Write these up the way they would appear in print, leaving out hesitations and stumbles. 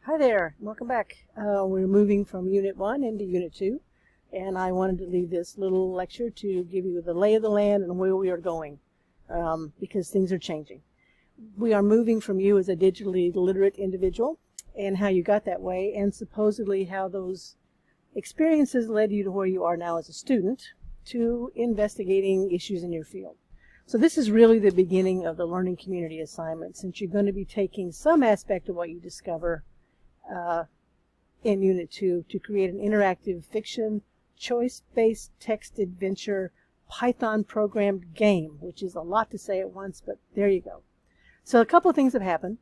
Hi there, welcome back. We're moving from Unit 1 into Unit 2, and I wanted to leave this little lecture to give you the lay of the land and where we are going, because things are changing. We are moving from you as a digitally literate individual, and how you got that way, and supposedly how those experiences led you to where you are now as a student, to investigating issues in your field. So this is really the beginning of the learning community assignment, since you're going to be taking some aspect of what you discover in Unit 2 to create an interactive fiction, choice-based text adventure, Python programmed game, which is a lot to say at once, but there you go. So a couple of things have happened.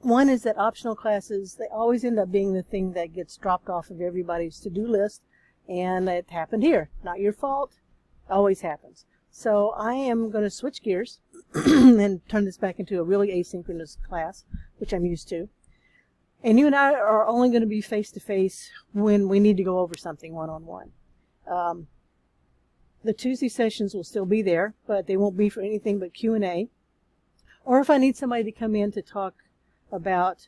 One is that optional classes, they always end up being the thing that gets dropped off of everybody's to-do list, and it happened here. Not your fault, always happens. So I am going to switch gears and turn this back into a really asynchronous class, which I'm used to. And you and I are only going to be face-to-face when we need to go over something one-on-one. The Tuesday sessions will still be there, but they won't be for anything but Q&A. Or if I need somebody to come in to talk about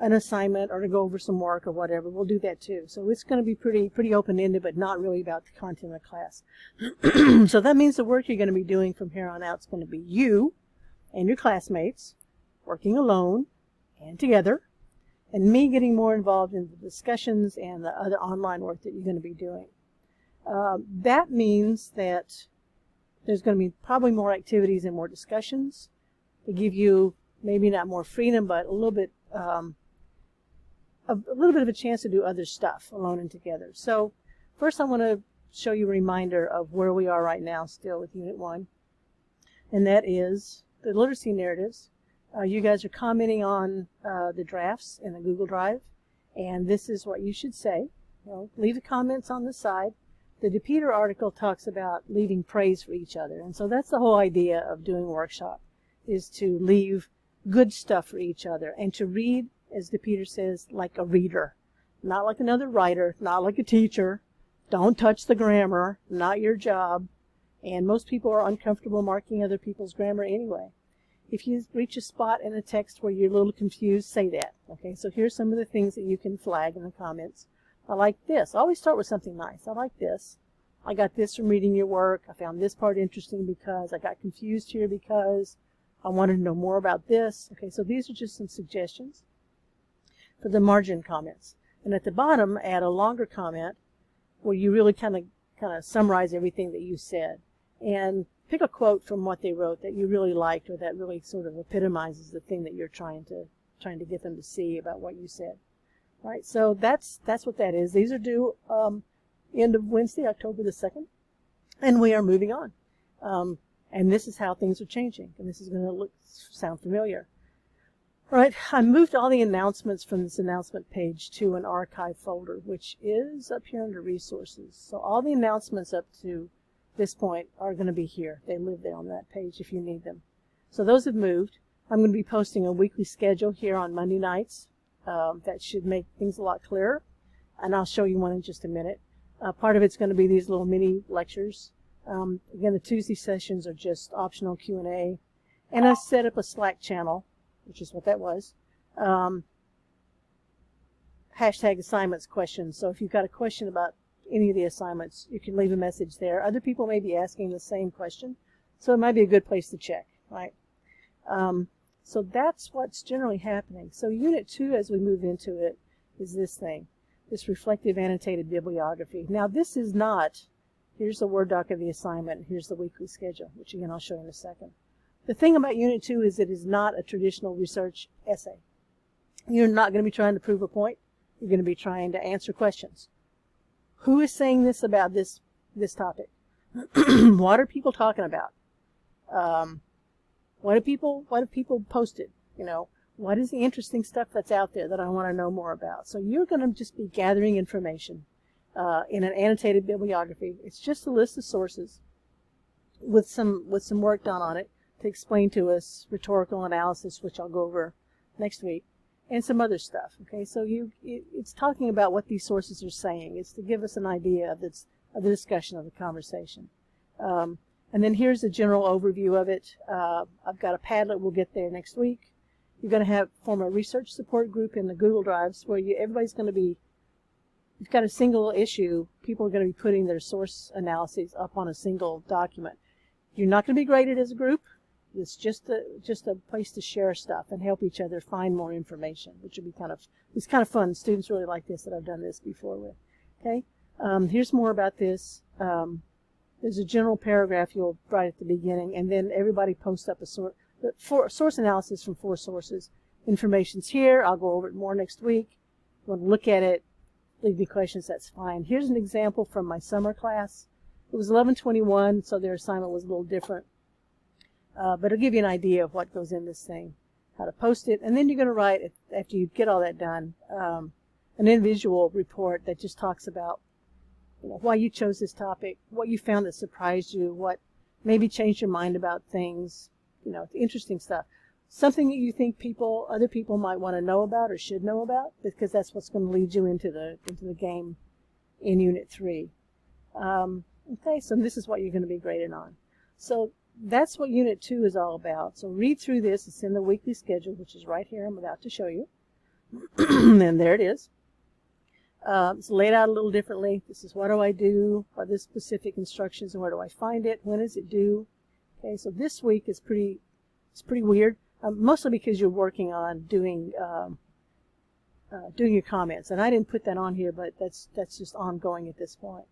an assignment or to go over some work or whatever, we'll do that too. So it's going to be pretty open-ended, but not really about the content of the class. So that means the work you're going to be doing from here on out is going to be you and your classmates working alone and together, and me getting more involved in the discussions and the other online work that you're going to be doing. That means that there's going to be probably more activities and more discussions to give you maybe not more freedom, but a little bit of a chance to do other stuff alone and together. So first I want to show you a reminder of where we are right now still with Unit 1, and that is the literacy narratives. You guys are commenting on the drafts in the Google Drive, and this is what you should say. Leave the comments on the side. The DePeter article talks about leaving praise for each other, and so that's the whole idea of doing a workshop, is to leave good stuff for each other, and to read, as DePeter says, like a reader, not like another writer, not like a teacher. Don't touch the grammar, not your job, and most people are uncomfortable marking other people's grammar anyway. If you reach a spot in a text where you're a little confused, say that. Okay, so here's some of the things that you can flag in the comments. I like this. Always start with something nice. I like this. I got this from reading your work. I found this part interesting because I got confused here because I wanted to know more about this. Okay, so these are just some suggestions for the margin comments. And at the bottom, add a longer comment where you really kind of summarize everything that you said. And pick a quote from what they wrote that you really liked, or that really sort of epitomizes the thing that you're trying to get them to see about what you said. Right? So that's what that is. These are due end of Wednesday, October the 2nd, and we are moving on. And this is how things are changing, and this is going to sound familiar. All right, I moved all the announcements from this announcement page to an archive folder, which is up here under resources. So all the announcements up to this point are going to be here. They live there on that page if you need them. So those have moved. I'm going to be posting a weekly schedule here on Monday nights. That should make things a lot clearer, and I'll show you one in just a minute. Part of it's going to be these little mini lectures. Again, the Tuesday sessions are just optional Q&A, and I set up a Slack channel, which is what that was. Hashtag assignments questions. So if you've got a question about any of the assignments, you can leave a message there. Other people may be asking the same question, so it might be a good place to check, right? So that's what's generally happening. So Unit 2, as we move into it, is this thing, this reflective annotated bibliography. Now this is not, here's the Word doc of the assignment, here's the weekly schedule, which again I'll show you in a second. The thing about Unit 2 is it is not a traditional research essay. You're not going to be trying to prove a point. You're going to be trying to answer questions. Who is saying this about this topic? What are people talking about? What have people posted? What is the interesting stuff that's out there that I want to know more about? So you're going to just be gathering information in an annotated bibliography. It's just a list of sources with some work done on it to explain to us rhetorical analysis, which I'll go over next week, and some other stuff. Okay, so it's talking about what these sources are saying. It's to give us an idea of the discussion, of the conversation. And then here's a general overview of it. I've got a Padlet. We'll get there next week. You're going to form a research support group in the Google Drives where everybody's going to be, you've got a single issue, people are going to be putting their source analyses up on a single document. You're not going to be graded as a group. It's just a place to share stuff and help each other find more information, which would be it's kind of fun. Students really like this, that I've done this before with. Okay, here's more about this. There's a general paragraph you'll write at the beginning, and then everybody posts up a source analysis from 4 sources. Information's here. I'll go over it more next week. If you want to look at it, leave me questions, that's fine. Here's an example from my summer class. It was 11/21, so their assignment was a little different. But it'll give you an idea of what goes in this thing, how to post it. And then you're going to write, after you get all that done, an individual report that just talks about why you chose this topic, what you found that surprised you, what maybe changed your mind about things, interesting stuff. Something that you think other people might want to know about or should know about, because that's what's going to lead you into the game in Unit 3. Okay, so this is what you're going to be graded on. So that's what Unit 2 is all about. So read through this. It's in the weekly schedule, which is right here. I'm about to show you. And there it is. It's laid out a little differently. This is what do I do, what are the specific instructions, and where do I find it, when is it due. Okay, so this week is pretty weird, mostly because you're working on doing your comments. And I didn't put that on here, but that's just ongoing at this point.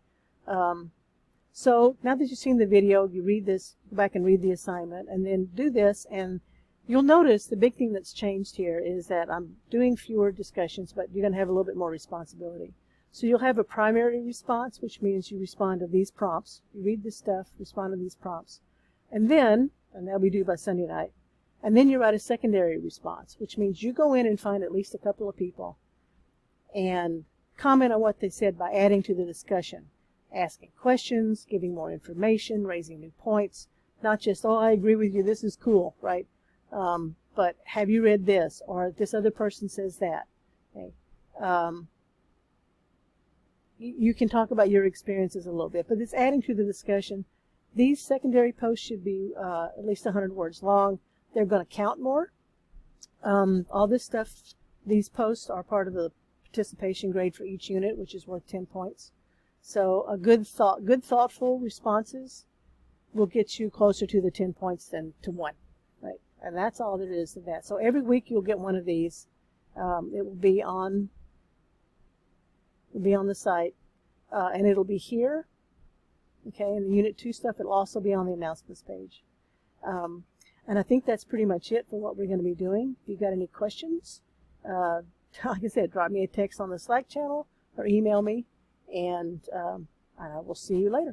So now that you've seen the video, you read this, go back and read the assignment, and then do this, and you'll notice the big thing that's changed here is that I'm doing fewer discussions, but you're going to have a little bit more responsibility. So you'll have a primary response, which means you respond to these prompts. You read this stuff, respond to these prompts. And that'll be due by Sunday night, and then you write a secondary response, which means you go in and find at least a couple of people and comment on what they said by adding to the discussion. Asking questions, giving more information, raising new points, not just, oh, I agree with you, this is cool, right? But have you read this, or this other person says that. Okay. You can talk about your experiences a little bit, but it's adding to the discussion. These secondary posts should be at least 100 words long. They're going to count more. All this stuff, these posts are part of the participation grade for each unit, which is worth 10 points. So a good thoughtful responses will get you closer to the 10 points than to 1, right? And that's all there is to that. So every week you'll get one of these. It will be on the site, and it'll be here. Okay, and the Unit 2 stuff, it'll also be on the announcements page. And I think that's pretty much it for what we're going to be doing. If you've got any questions, like I said, drop me a text on the Slack channel or email me. And I will see you later.